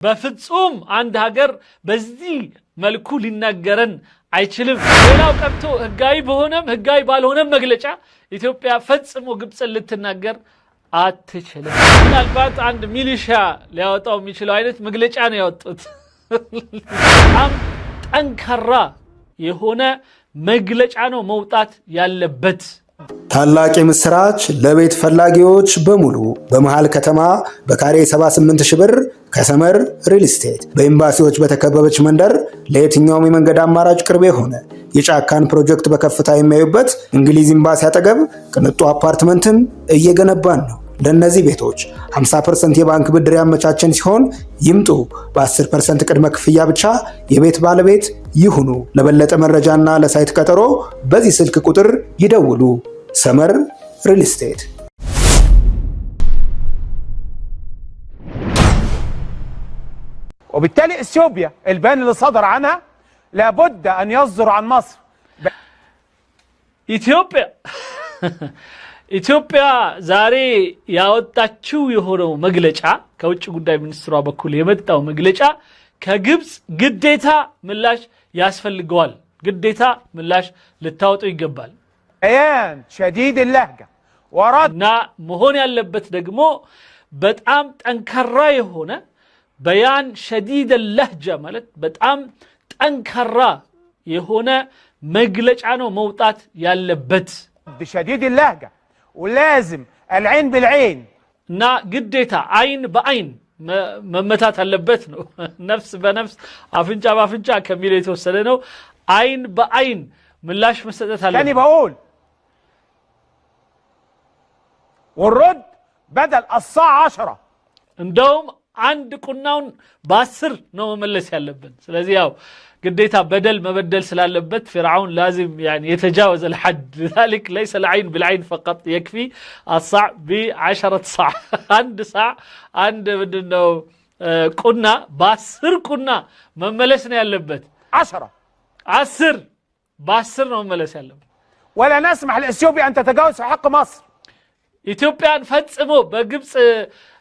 በፍጹም አንድ ሀገር በዚህ መልኩ ሊናገረን አይችልም። ሌላው ቀርቶ ህጋዊ በሆነም ህጋዊ ባልሆነም መግለጫ ኢትዮጵያ ፈጽሞ ግብጽን ልትናገር አትችልም። ምናልባት አንድ ሚሊሻ ሊያወጣው የሚችለው አይነት መግለጫ ነው ያወጡት። በጣም ጠንካራ የሆነ መግለጫ ነው መውጣት ያለበት። ታላቅ ምስራች ለቤት ፈላጊዎች በሙሉ በመሃል ከተማ በካሬ 78 ሺህ ብር ከሰመር ሪል ስቴት በኤምባሲዎች በተከበበች መንደር ለየትኛውም የመንገድ አማራጭ ቅርብ የሆነ የጫካን ፕሮጀክት በከፍታ የሚያዩበት እንግሊዝ ኤምባሲ አጠገብ ቅንጡ አፓርትመንትን እየገነባን ነው። ለነዚህ ቤቶች 50% የባንክ ብድር ያመቻቸን ሲሆን ይምጡ። በ10% ቅድመ ክፍያ ብቻ የቤት ባለቤት ይሁኑ። ለበለጠ መረጃና ለሳይት ቀጠሮ በዚህ ስልክ ቁጥር ይደውሉ። ሰመር ሪል ስቴት። وبالتالي اثيوبيا البيان اللي صدر عنها لابد ان يصدر عن مصر. ኢትዮጵያ ዛሬ ያወጣችው የሆነው መግለጫ ከውጭ ጉዳይ ሚኒስትሯ በኩል የመጣው መግለጫ ከግብጽ ግዴታ ምላሽ ያስፈልገዋል። ግዴታ ምላሽ ልታወጡ ይገባል። بيان شديد اللهجة ورد መሆን ያለበት ደግሞ በጣም ጠንካራ የሆነ بيان شديد اللهجة ማለት በጣም ጠንካራ የሆነ መግለጫ ነው መውጣት ያለበት። بشديد اللهجة ولازم العين بالعين እና ግዴታ አይን በአይን መመታት አለበት ነው። ነፍስ በነፍስ አፍንጫ በአፍንጫ ከሚለው የተወሰደ ነው። አይን በአይን ምላሽ መስጠት አለበት። ثاني بقول والرد بدل الصاع 10 እንደውም አንድ ቁናውን በ10 ነው መመለስ ያለበት። ስለዚህ ያው ግዴታ በደል መበደል ስላለበት فرعون لازم يعني يتجاوز الحد. لذلك ليس العين بالعين فقط يكفي الصاع ب10 صاع. عند صاع عند ምንድነው ቁና በ10 ቁና መመለስ ነው ያለበት። 10 በ10 ነው መመለስ ያለበት። ولا نسمح لاثيوبيا ان تتجاوز في حق مصر. ኢትዮጵያን ፈጽሞ በግብጽ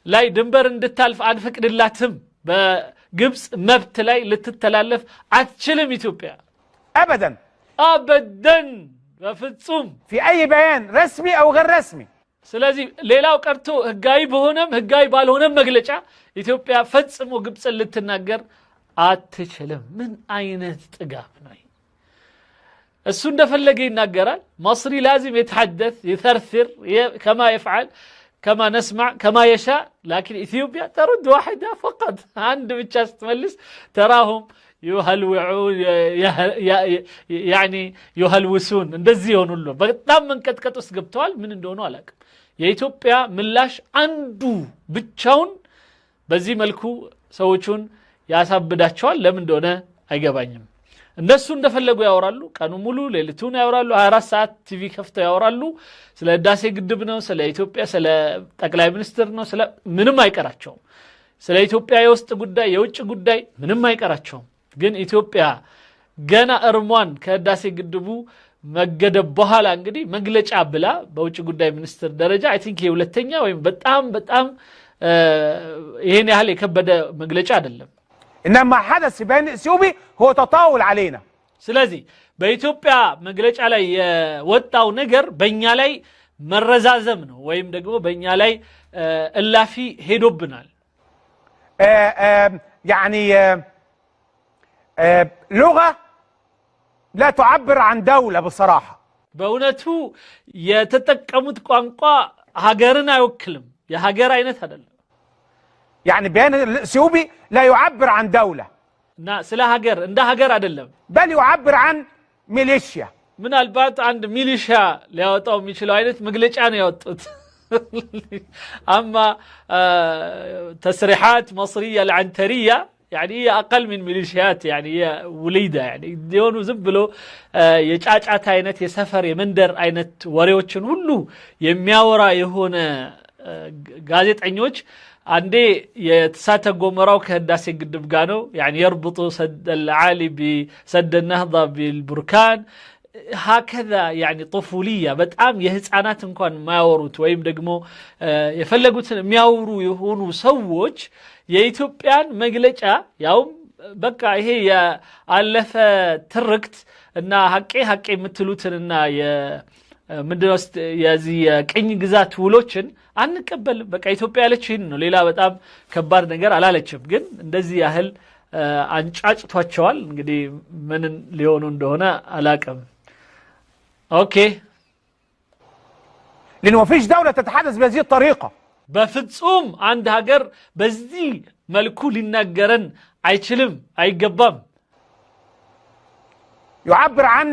ላይ ድንበር እንድታልፍ አንፈቅድላትም። በግብጽ መብት ላይ ልትተላለፍ አትችልም ኢትዮጵያ ابدا በፍጹም في اي بيان رسمي او غير رسمي. ስለዚህ ሌላው ቀርቶ ህጋዊ በሆነም ህጋዊ ባልሆነም መግለጫ ኢትዮጵያ ፈጽሞ ግብጽን ልትናገር አትችልም። ምን አይነት ጥጋብ ነው! እሱ እንደፈለገ ይናገራል። مصري لازم يتحدث يثرثر كما يفعل كما نسمع كما يشاء. لكن إثيوبيا ترد واحدة فقط. عند بتشاس تملس تراهم يهلوعون يعني يهلوسون እንደዚህ ይሆኑሉ። በጣም መንቀጥቀጥ ውስጥ ገብተዋል። ምን እንደሆነ አላውቅም። የኢትዮጵያ ምላሽ አንዱ ብቻውን በዚህ መልኩ ሰዎቹን ያሳብዳቸዋል። ለምን እንደሆነ አይገባኝም። እነሱ እንደፈለጉ ያወራሉ። ቀኑ ሙሉ ሌሊቱን ያወራሉ። 24 ሰዓት ቲቪ ከፍተው ያወራሉ። ስለ ህዳሴ ግድብ ነው፣ ስለ ኢትዮጵያ፣ ስለ ጠቅላይ ሚኒስትር ነው፣ ስለ ምንም አይቀራቸውም። ስለ ኢትዮጵያ የውስጥ ጉዳይ የውጭ ጉዳይ ምንም አይቀራቸውም። ግን ኢትዮጵያ ገና እርሟን ከህዳሴ ግድቡ መገደብ በኋላ እንግዲህ መግለጫ ብላ በውጭ ጉዳይ ሚኒስትር ደረጃ አይ ቲንክ የሁለተኛ ወይም በጣም ይሄን ያህል የከበደ መግለጫ አይደለም። انما حدث بين اثيوبي هو تطاول علينا. ስለዚህ በኢትዮጵያ መግለጫ ላይ የወጣው ነገር በእኛ ላይ መረዛዘም ነው ወይም ደግሞ በእኛ ላይ እላፊ ሄዶብናል። يعني لغة لا تعبر عن دولة بصراحة. በእውነቱ የተጠቀሙት ቋንቋ ሀገርን አይወክልም። የሀገር አይነት አይደለም። يعني بيان الاثيوبي لا يعبر عن دولة. ስለ ሀገር እንደ ሀገር አይደለም። بل يعبر عن ميليشيا. ምናልባት አንድ ሚሊሻ ሊያወጣው የሚችለው አይነት መግለጫ ነው ያወጡት። اما تصريحات مصرية العنترية يعني هي اقل من ميليشيات يعني هي وليدة يعني يونو ዝም ብሎ የጫጫታ አይነት የሰፈር የመንደር አይነት ወሬዎችን ሁሉ የሚያወራ የሆነ ጋዜጠኞች አንዴ የተሳተ ጎመራው ከህዳሴ ግድብ ጋር ነው يعني يربط سد العالي بسد النهضة بالبركان هكذا يعني طفولية በጣም የህፃናት እንኳን ማያወሩት ወይም ደግሞ የፈለጉትን የሚያወሩ የሆኑ ሰዎች የኢትዮጵያን መግለጫ ያው በቃ ይሄ ያለፈ ትርክት እና ሐቄ የምትሉትንና ምንድነው የዚህ የቅኝ ግዛት ውሎችን አንቀበል በቃ ኢትዮጵያ ያለችኝ ነው ሌላ በጣም ከባድ ነገር አላለችም ግን እንደዚህ ያህል አንጫጭቷቸዋል እንግዲህ ምን ሊሆኑ እንደሆነ አላቀም اوكي لانه ما فيش دوله تتحدث بهذه الطريقه بفصوم عند هاجر بزي ملكو ليناغرن አይችልም አይገባም يعبر عن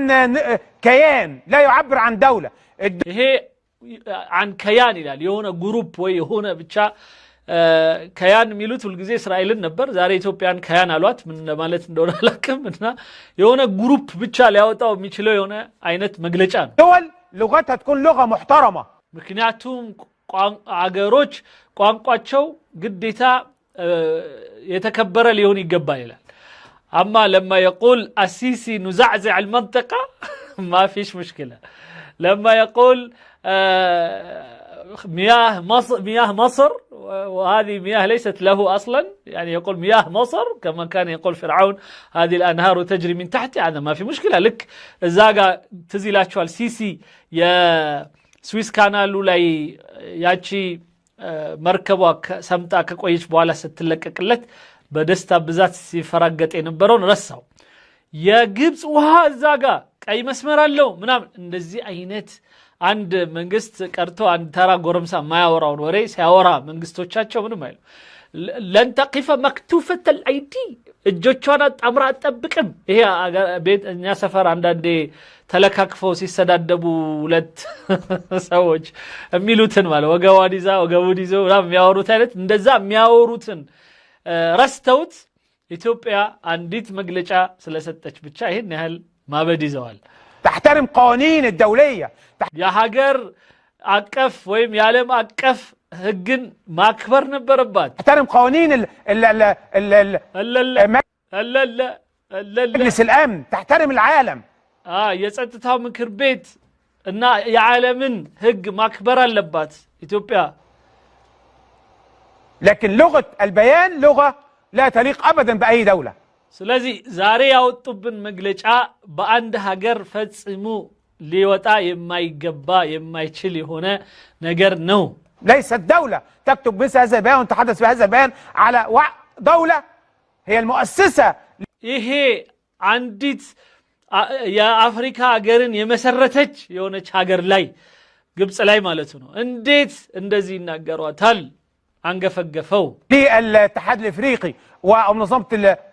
كيان لا يعبر عن دوله ይሄ عن كيان ይላል የሆነ ግሩፕ ወይ የሆነ ብቻ كيان ሚሉት ሁሉ ጊዜ እስራኤልን ነበር ዛሬ ኢትዮጵያን كيان አሏት ምን ማለት እንደሆነ አላቀምና የሆነ ግሩፕ ብቻ ሊያወጣው የሚችለው የሆነ አይነት መግለጫ ነው دول لغتها تكون لغه محترمه ምክንያቱም አገሮች ቋንቋቸው ግዴታ የተከበረ ሊሆን ይገባል ይላል اما لما يقول السيسي نزعزع المنطقه ما فيش مشكله لما يقول مياه مصر وهذه مياه ليست له أصلا يعني يقول مياه مصر كما كان يقول فرعون هذه الأنهار تجري من تحتي هذا ما في مشكلة لك الزاقة تزيلاتشو السيسي يا سويس كانالو لاي ياتشي مركبوا سمتا كقويش بوالا ستلك كلت بدستا بذات سيفرقت ينبرون رساو يا جبس وها الزاقة أي مسمر اللو منام اندزي أينت عند منجست كرتو عند ترى قرمسا ما يوراون وريس يورا منجستوچاچو منو مايلو لن تقف مكتوفة الأيدي الجوچوانا أمرا تطبقم ይሄ ቤት እኛ ሰፈር አንዳንዴ ተለካክፈው ሲሰዳደቡ ሁለት ሰዎች የሚሉትን ማለት ወገዋዲዛ ወገቡዲዞ የሚያወሩት አይነት እንደዛ የሚያወሩትን ረስተውት ኢትዮጵያ አንዲት መግለጫ ስለሰጠች ብቻ ይሄን ያህል ማበድ ይዘዋል تحترم قوانين الدوليه يا هاجر أكف ويم يعلم أكف هجن ما أكبر نبربات تحترم قوانين مجلس الامن تحترم العالم يسألتها من كربيت إن يعلمن هج ما أكبر اللبات إثيوبيا لكن لغة البيان لغة لا تليق أبدا بأي دولة ስለዚህ ዛሬ ያወጡብን መግለጫ በአንድ ሀገር ፈጽሙ ሊወጣ የማይገባ የማይችል የሆነ ነገር ነው ليست دولة تكتب مثل هذا البيان وتتحدث بهذا البيان على دولة هي المؤسسة ይሄ አንዲት የአፍሪካ ሀገርን የመሰረተች የሆነች ሀገር ላይ ግብጽ ላይ ማለት ነው እንዴት እንደዚህ ይናገሯታል አንገፈገፈው للاتحاد الافريقي ومنظمة الاتحاد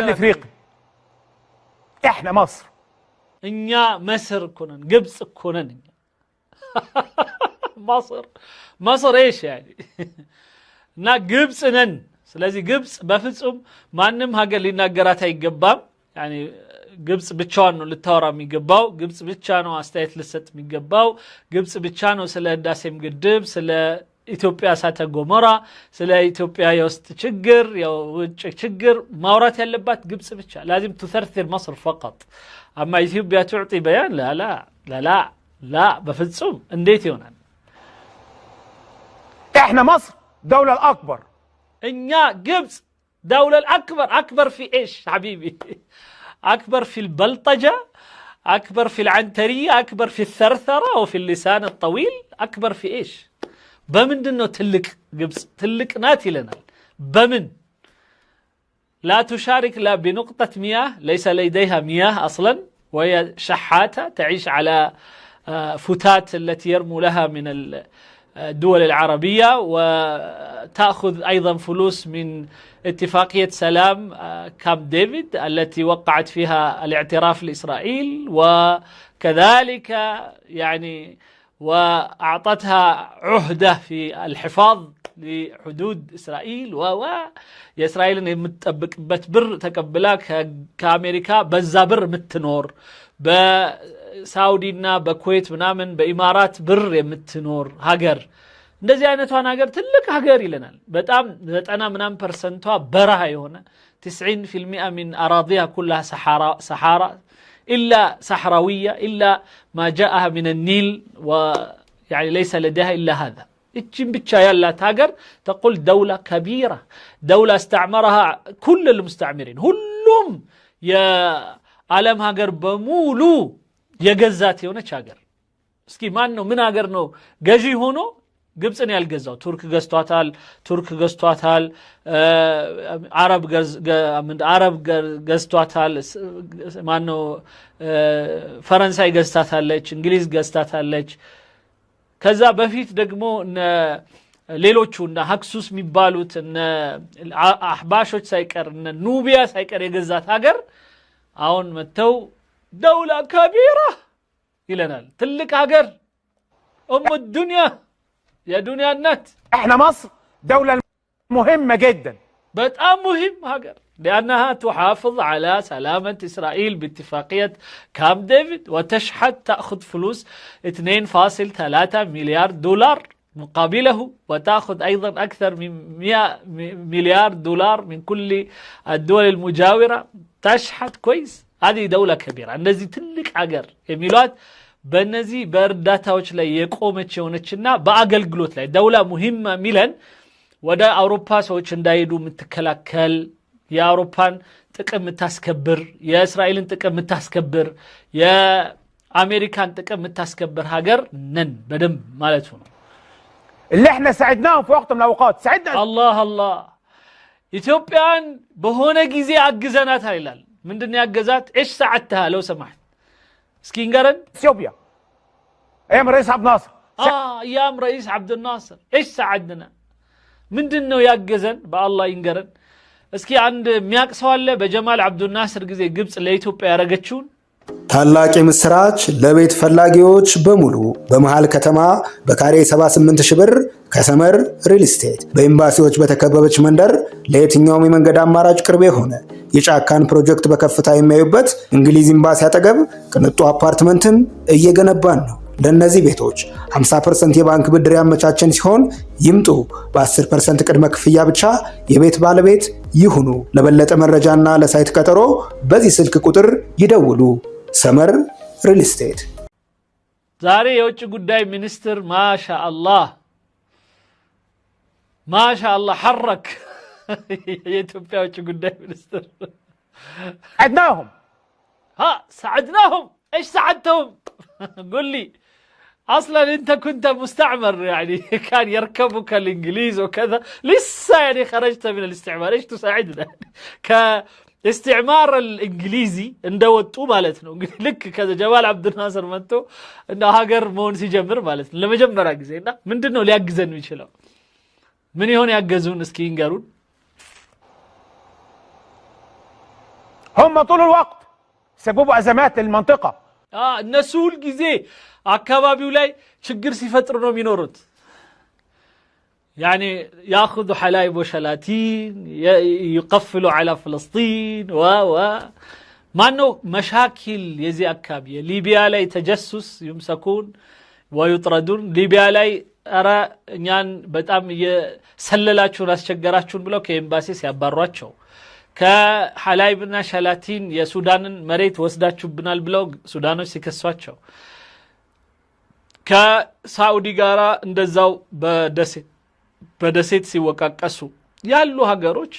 الافريقي احنا مصر እኛ مصر كونن ግብጽ كونن مصر ايش يعني نا ግብጽ ነን ስለዚህ ግብጽ በፍጹም ማንንም ሀገር ሊናገራት አይገባም يعني ግብጽ ብቻዋን ነው ልታወራ የሚገባው ግብጽ ብቻ ነው አስተያየት ልሰጥ የሚገባው ግብጽ ብቻ ነው ስለ ህዳሴም ግድብ ስለ ኢትዮጵያ ሳተ ጎሞራ ስለ ኢትዮጵያ የውስጥ ችግር የውጭ ችግር ማውራት ያለባት ግብጽ ብቻ لازم تثرثر مصر فقط اما ኢትዮጵያ تعطي بيان لا لا لا لا لا بفصوم እንዴት ይሆናል احنا مصر دولة الاكبر እኛ ግብጽ دولة الاكبر اكبر في ايش حبيبي أكبر في البلطجة أكبر في العنترية أكبر في الثرثرة وفي اللسان الطويل أكبر في إيش بمن دنو تلك قبس تلك ناتي لنا بمن لا تشارك لا بنقطة مياه ليس لديها مياه أصلا وهي شحاتة تعيش على فتات التي يرمو لها من الدول العربية وتأخذ أيضا فلوس من اتفاقية سلام كامب ديفيد التي وقعت فيها الاعتراف لإسرائيل وكذلك يعني وأعطتها عهدة في الحفاظ لحدود إسرائيل إسرائيل متطبق بر تقبلها كأمريكا بزابر متنور بسعودينا بكويت منامن بإمارات بر متنور هاجر እንደዚህ አይነቷን ሀገር ትልቅ ሀገር ይለናል በጣም 90% በረሃ የሆነ 90% من أراضيها كلها صحراء إلا صحراوية إلا ما جاءها من النيل ويعني ليس لديها إلا هذا إتشين بتشايا لا تاجر تقول دولة كبيرة دولة استعمرها كل المستعمرين كلهم يا عالم هاجر بمولو يا جزاتي هنا شاجر اسكي ما إنه من هاجر إنه جاجي هونو ግብጽን ያልገዛው ቱርክ ገዝቷታል አረብ ገዝቷታል ማነው ፈረንሳይ ገዝታታለች እንግሊዝ ገዝታታለች ከዛ በፊት ደግሞ ሌሎቹ እና ሀክሱስ የሚባሉት እና አህባሾች ሳይቀር እና ኑቢያ ሳይቀር የገዛት ሀገር አሁን መተው ደውላ ከቢራ ይለናል ትልቅ ሀገር الدنيا يا دنيا النت احنا مصر دولة مهمة جدا بتأم مهم هاجر لأنها تحافظ على سلامة إسرائيل باتفاقية كامب ديفيد وتشحت تأخذ فلوس 2.3 مليار دولار مقابله وتأخذ أيضا أكثر من 100 مليار دولار من كل الدول المجاورة تشحت كويس هذه دولة كبيرة النزي تلك عجر يميلات በእነዚህ በእርዳታዎች ላይ የቆመች የሆነችና በአገልግሎት ላይ ደውላ ሙሂማ ሚለን ወደ አውሮፓ ሰዎች እንዳይሄዱ የምትከላከል የአውሮፓን ጥቅም የምታስከብር የእስራኤልን ጥቅም የምታስከብር የአሜሪካን ጥቅም የምታስከብር ሀገር ነን በደንብ ማለት ነው اللي احنا ساعدناهم في وقت من الاوقات ساعدنا الله ኢትዮጵያን በሆነ ጊዜ አግዘናታል ይላል ምንድነው ያገዛት ايش ساعدتها لو سمحت سكينجرن اثيوبيا ايام رئيس عبد الناصر ايام رئيس عبد الناصر ايش ساعدنا ምንድነው ያገዘን በአላህ ይንገረን እስኪ አንድ የሚያቅ ሰው አለ በጀማል አብዱል ናስር ጊዜ ግብጽ ለኢትዮጵያ ያረጋችውን ታላቅ ምስራች ለቤት ፈላጊዎች በሙሉ በመሃል ከተማ በካሬ 78,000 ብር ከሰመር ሪል ስቴት በኤምባሲዎች በተከበበች መንደር ለየትኛውም የመንገድ አማራጭ ቅርብ የሆነ የጫካን ፕሮጀክት በከፍታ የሚያዩበት እንግሊዝ ኤምባሲ አጠገብ ቅንጡ አፓርትመንትን እየገነባን ነው ለነዚህ ቤቶች 50% የባንክ ብድር ያመቻቸን ሲሆን ይምጡ በ10% ቅድመ ክፍያ ብቻ የቤት ባለቤት ይሁኑ ለበለጠ መረጃና ለሳይት ቀጠሮ በዚህ ስልክ ቁጥር ይደውሉ ሰመር ሪል ስቴት ዛሬ የውጭ ጉዳይ ሚኒስትር ማሻአላህ ሐረክ የኢትዮጵያ የውጭ ጉዳይ ሚኒስትር ساعدناهم ايش ساعدتهم قل لي اصلا انت كنت مستعمر يعني كان يركبك الانجليز وكذا لسه يعني خرجت من الاستعمار ايش تساعدنا كاستعمار الانجليزي اندوتو مالتنا لك كذا جمال عبد الناصر متو انه هاجر مون سيجمر مالتنا لما جمرا غزينا ምንድነው ሊያግዘን የሚችለው ምን ይሆን ያገዙን እስኪ ይንገሩን هم طول الوقت سببوا ازمات المنطقه እነሱ ሁሉ ጊዜ አካባቢው ላይ ችግር ሲፈጥሩ ነው የሚኖሩት يعني ياخذ حلايب وشلاتين يقفلوا على فلسطين ما انه مشاكل يزي اكابيه ليبيا لا تجسس يمسكون ويطردون ليبيا لا ارى እኛን በጣም የሰለላችሁ አስቸገራችሁን ብለው ከኤምባሲ ሲያባሯቸው ከሐላይብና ሸላቲን የሱዳንን መሬት ወስዳችሁብናል ብለው ሱዳኖች ሲከሷቸው ከሳዑዲ ጋራ እንደዛው በደሴት ሲወቃቀሱ ያሉ ሀገሮች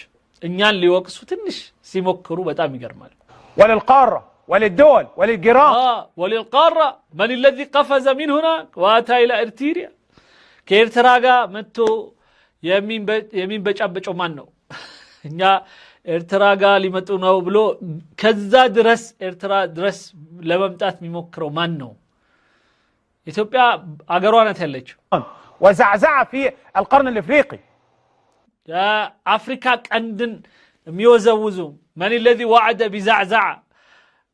እኛን ሊወቅሱ ትንሽ ሲሞክሩ በጣም ይገርማል وللقاره وللدول وللجيران وللقاره من الذي قفز من هنا واتى الى ارتيريا ከኤርትራ ጋር መጥቶ የሚንበጫበጨው ማን ነው እኛ ኤርትራ ጋር ሊመጡ ነው ብሎ ከዛ ድረስ ኤርትራ ድረስ ለመምጣት የሚሞክረው ማን ነው ኢትዮጵያ አገሯ ናት ያለችው وزعزع في القرن الافريقي يا افريكا قندن ميوزوزو من الذي وعد بزعزع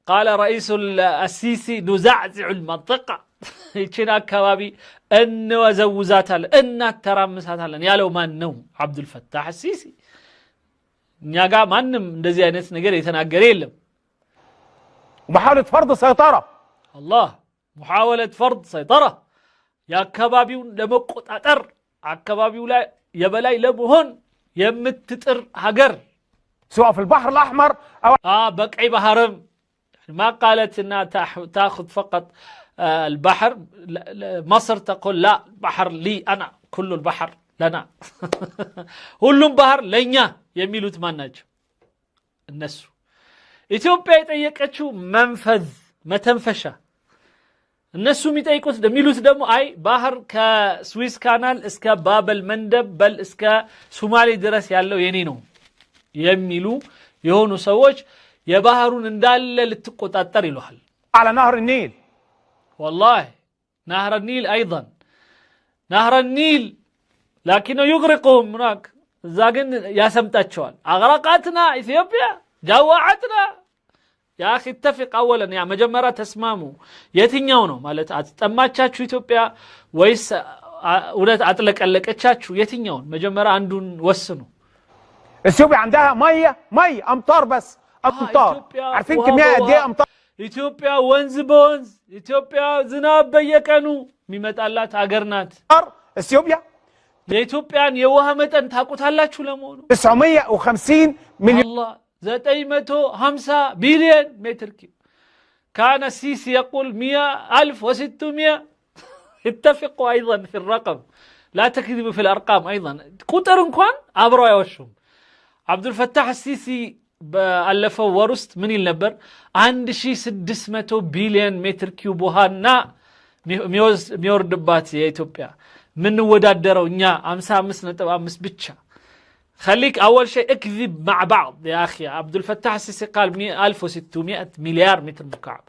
قال رئيس السيسي نزعزع المنطقه يچنا اكبابي ان وزوزاتال ان ترامساتالن ያለው ማን ነው عبد الفتاح السيسي ኛጋ ማንንም እንደዚህ አይነት ነገር የተናገረ የለም محاولة فرض سيطرة الله محاولة فرض سيطرة يا كبابيون لمقطعطر አካባቢው ላይ የበላይ ለመሆን የምትጥር ሀገር سواء في البحر الأحمر أو بقعي بحرم ما قالت انها تاخذ فقط البحر مصر تقول لا بحر لي انا كل البحر لنا ሁሉም ባህር ለኛ የሚሉት ማን ናቸው እነሱ ኢትዮጵያ የጠየቀችው መንፈዝ መተንፈሻ እነሱ የሚሉት ደግሞ አይ ባህር ከስዊስ ካናል እስከ ባበል መንደብ በል እስከ ሶማሌ ድረስ ያለው የኔ ነው የሚሉ የሆኑ ሰዎች የባህሩን እንዳለ ልትቆጣጠር ይሏል على نهر النيل والله نهر النيل ايضا نهر النيل لكنه يغرقهم هناك زاغن ياسمطاچوال اغرقاتنا اثيوبيا جوعتنا يا اخي اتفق اولا يا مجمره تسماموا የትኛው ነው ማለት አጥማቻችሁ ኢትዮጵያ ወይስ እውነት አጥለቀለቀቻችሁ የትኛው መጀመሪያ አንዱን ወስኑ اثيوبيا عندها ميه امطار بس امطار عارفين كميه قد ايه امطار ኢትዮጵያ ወንዝ በወንዝ ኢትዮጵያ ዝናብ በየቀኑ የሚመጣላት ሀገር ናት اثيوبيا የኢትዮጵያን የውሃ መጠን ታቁታላችሁ ለሞኑ 950 مليون الله 950 بليون متر كيوب كان السيسي يقول 1600 اتفقوا ايضا في الرقم لا تكذبوا في الارقام ايضا قطر እንኳን አብረው አይወሹም عبد الفتاح السيسي ባለፈው ወር ውስጥ ምን ይል ነበር 1600 ቢሊዮን ሜትር ኪዩብ ውሃና የሚወርድባት የኢትዮጵያ ምን ወዳደረው እኛ 55.5 ብቻ خليك اول شيء اكذب مع بعض يا اخي عبد الفتاح السيسي قال 1600 مليار متر مكعب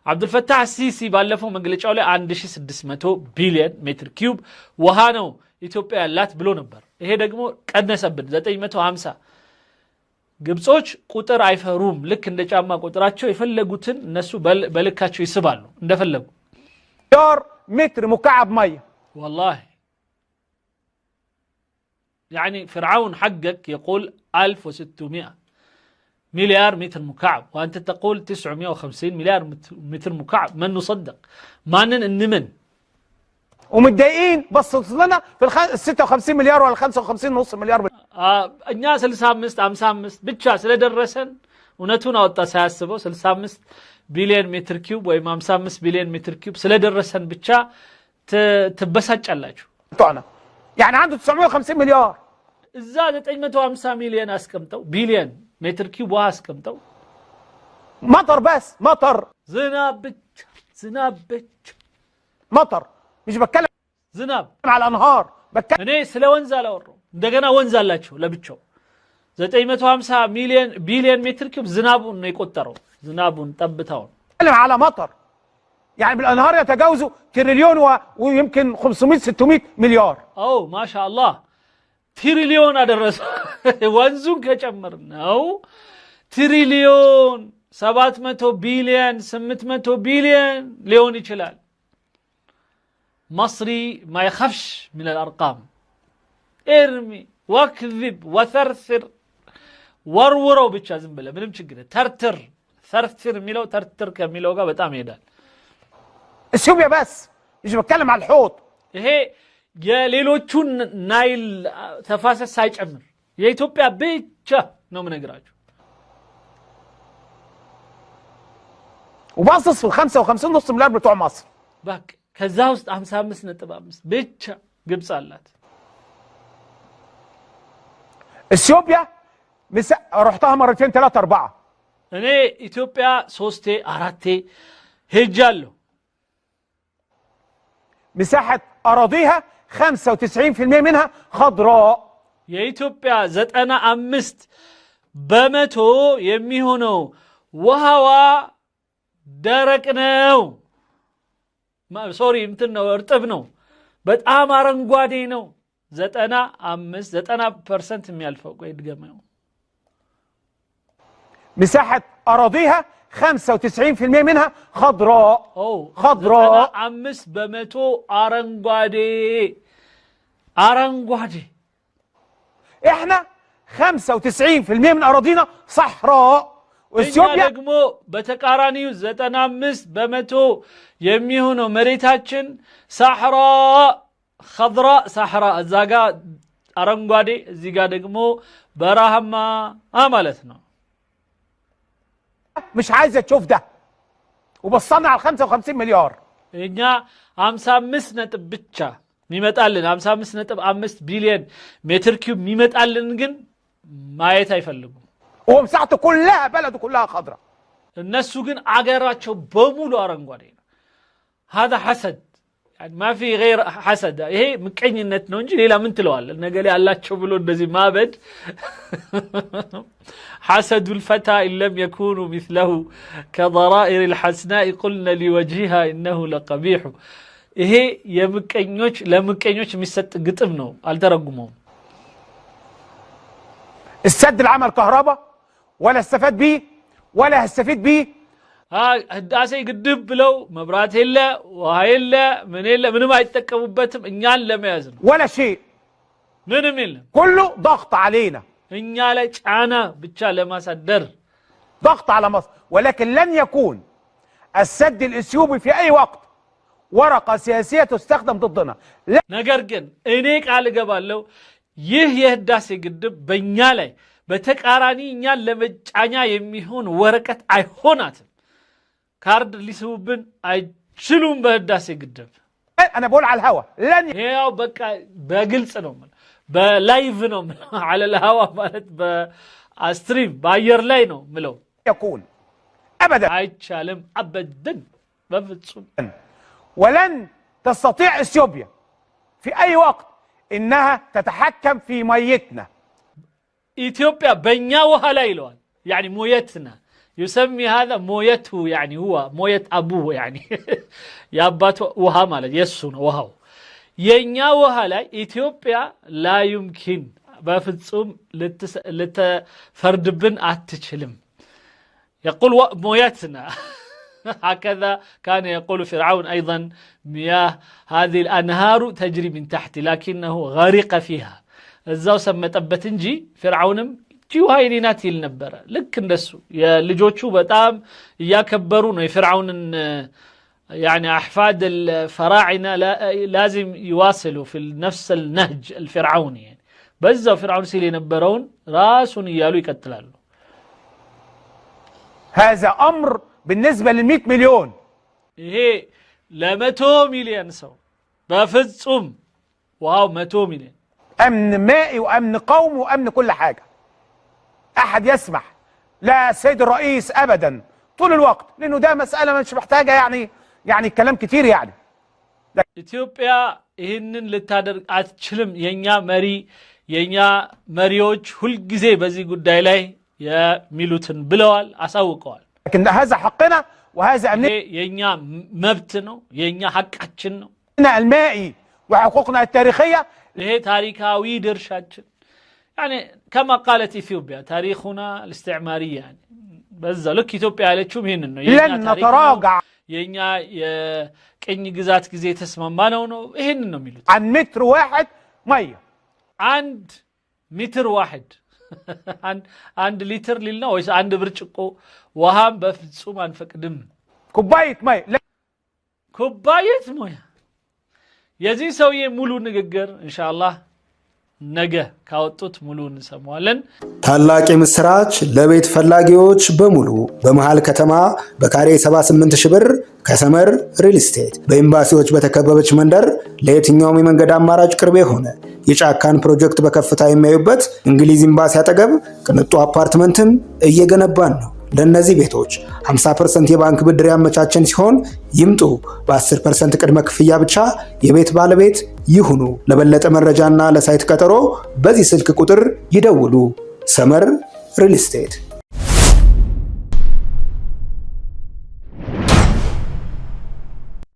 عبد الفتاح السيسي ባለፈው መግለጫው ላይ 1600 ቢሊዮን ሜትር ኪዩብ ውሃ ነው ኢትዮጵያ ያላት ብሎ ነበር ይሄ ደግሞ ቀነሰብን 950 ግብጾች ቁጥር አይፈሩም ልክ እንደ ጫማ ቁጥራቸው የፈለጉትን እነሱ በልካቸው ይስባሉ እንደፈለጉ مليار متر مكعب ميه والله يعني فرعون حقك يقول 1600 مليار متر مكعب وانت تقول 950 مليار متر مكعب من نصدق ما نمن ومتضايقين بصوا لنا في ال 56 مليار ولا 55 نص مليار እኛ 65 55 ብቻ ስለደረሰን እውነቱን አወጣ ሳያስበው 65 ቢሊዮን ሜትር ኪዩብ ወይ 55 ቢሊዮን ሜትር ኪዩብ ስለደረሰን ብቻ ትበሳጫላችሁ يعني عنده 950 مليار እዛ 950 ሚሊዮን አስቀምጠው ቢሊዮን ሜትር ኪዩብ ውሃ አስቀምጠው مطر بس مطر ዝናብ مطر مش بتكلم ዝናብ على انهار بتكلم እኔ ስለ ወንዝ አላወራው እንደገና ወንዝ አላችሁ ለብቻው 950 ሚሊዮን ቢሊዮን ሜትር ኪዩብ ዝናቡን ነው የቆጠረው ዝናቡን ጠብታውን بتكلم على مطر يعني بالانهار يتجاوزوا تريليون ويمكن 500 600 مليار او ما شاء الله تريليون ادرس ወንዙን ከጨመርነው ትሪሊዮን 700 ቢሊዮን 800 ቢሊዮን ሊሆን ይችላል مصري ما يخافش من الارقام ارمي واكذب وثرثر ورورو ብቻ ዝም ብለ ምንም ችግር ثرثر ሚለው ተርትር ከሚለው ጋር በጣም ይሄዳል اثيوبيا بس مش بتكلم على الحوض ይሄ የሌሎቹን ናይል ተፋሰስ ሳይጨምር የኢትዮጵያ ብቻ ነው ምነግራችሁ وباصص في 55 نص مليار بتوع مصر باك ከዛ ውስጥ 55.5 ብቻ ግብጽ አላት اثيوبيا رحتها مرتين ثلاثه اربعه እኔ ኢትዮጵያ 3 4 ሄጃለሁ مساحه اراضيها 95% منها خضراء የኢትዮጵያ 95 በመቶ የሚሆነው ውሃዋ ደረቅ ነው ሶሪ እንትን ነው እርጥብ ነው በጣም አረንጓዴ ነው 90% የሚያልፈው ቆይ ድገመው مساحه اراضيها 95% منها خضراء خضراء 5 በመቶ አረንጓዴ احنا 95% من اراضينا صحراء واثيوبيا ደግሞ በተቃራኒው 95 በመቶ የሚሆነው መሬታችን ሳህራ خضراء صحراء الزاقا أرنقادي الزيقا دقمو براهما مالتنا مش عايزة تشوف ده وبصلنا على 55 مليار. إنيا 55 بتشا ميمتقلن 55.5 بليون متر كيوب ميمتقلن جن ما يتفلقوا ومساحته كلها بلده كلها خضراء. الناس جن عجراتشو بمولو أرنقادي. هذا حسد يعني ما في غير حسد. هي مكعني النتنو نجي لا من تلوال لأنه قال لي الله تشوفلون دزي ما بد حسد الفتى إن لم يكونوا مثله كضرائر الحسناء قلنا لوجهها إنه لقبيح. هي يمكنيوش لمكنيوش مست قطبنو الترجمهم. السد العمل كهرباء ولا استفاد بيه ولا هستفيد بيه. هداسي قدب لو مبرات هلا وهاي هلا من ما يتكبوا بتم إنيال لما يزن ولا شيء من كله ضغط علينا. إنيال أنا بتشال لما صدر ضغط على مصر. ولكن لن يكون السد الإثيوبي في أي وقت ورقة سياسية تستخدم ضدنا. نجرجن إنيك على جبال لو يهداسي قدب بنيالي بتكاراني إنيال لما أنا يميهون ورقة أيهونات كارد اللي سوبن أيشلون بهداسي قدب. أنا بقول على الهوا لن هي بقى بقلص نوم بلايف نوم على الهوا مالت بستريم باير لاينو ملو يكون أبدا أيشالم أبدا بفتسون. ولن تستطيع إثيوبيا في أي وقت إنها تتحكم في ميتنا. إثيوبيا بنيا وهلايلوان يعني مويتنا يسمي هذا مويته يعني هو مويت أبوه يعني يا أبات وها مالت يسون وهاو ينيا وهلاي إثيوبيا لا يمكن بفتسوم لتفردبن أتشلم يقول مويتنا. هكذا كان يقول فرعون أيضا مياه هذه الأنهار تجري من تحت لكنه غرق فيها. الزاو سمت أبتنجي فرعونم جيو هاي ناتي النبرة لك النسو يا لجوتشو بتام يكبرون فرعون يعني أحفاد الفراعنة لازم يواصلوا في نفس النهج الفرعوني يعني بزاو فرعون سيلي نبرون راسون يالو يكتلالو. هذا أمر بالنسبة ل100 مليون. هي لا 100 مليون سو بفصم واو 100 مليون. أمن مائي وأمن قومي وأمن كل حاجة. أحد يسمح لا السيد الرئيس أبدا طول الوقت لأنه ده مسألة مش محتاجة يعني كلام كتير يعني. إثيوبيا ይህንን ልታደርግ አትችልም የኛ መሪዎች ሁል ጊዜ በዚህ ጉዳይ ላይ የሚሉትን ብለዋል አሳውቀዋል። لكن هذا حقنا وهذا أمننا የኛ መብት ነው የኛ ሐቃችን ነው المائي وحقوقنا التاريخية ይሄ ታሪካዊ ድርሻችን يعني كما قالت إثيوبيا تاريخنا الاستعماري يعني بزا لك إثيوبيا ያለችው ይሄንን ነው لن نتراجع የኛ የቀኝ ግዛት ጊዜ ተስማማነው ነው ይሄንን ነው የሚሉት عن متر واحد ميه አንድ ሜትር واحد አንድ ሊትር ሊል ነው ወይስ አንድ ብርጭቆ ውሃም በፍጹም አንፈቅድም ኩባይት ميه ኩባይት ሞያ የዚህ ሰውዬ ሙሉ ንግግር ኢንሻአላህ ነገ ካወጡት ሙሉ እንሰማዋለን። ታላቅ የምስራች ለቤት ፈላጊዎች በሙሉ በመሃል ከተማ በካሬ 78 ሺህ ብር ከሰመር ሪል ስቴት በኤምባሲዎች በተከበበች መንደር ለየትኛውም የመንገድ አማራጭ ቅርብ የሆነ የጫካን ፕሮጀክት በከፍታ የሚያዩበት እንግሊዝ ኤምባሲ አጠገብ ቅንጡ አፓርትመንትን እየገነባን ነው። ለነዚህ ቤቶች 50% የባንክ ብድር ያመቻቸን ሲሆን ይምጡ። በ10% ቅድመ ክፍያ ብቻ የቤት ባለቤት ይሁኑ። ለበለጠ መረጃና ለሳይት ቀጠሮ በዚህ ስልክ ቁጥር ይደውሉ። ሰመር ሪል ስቴት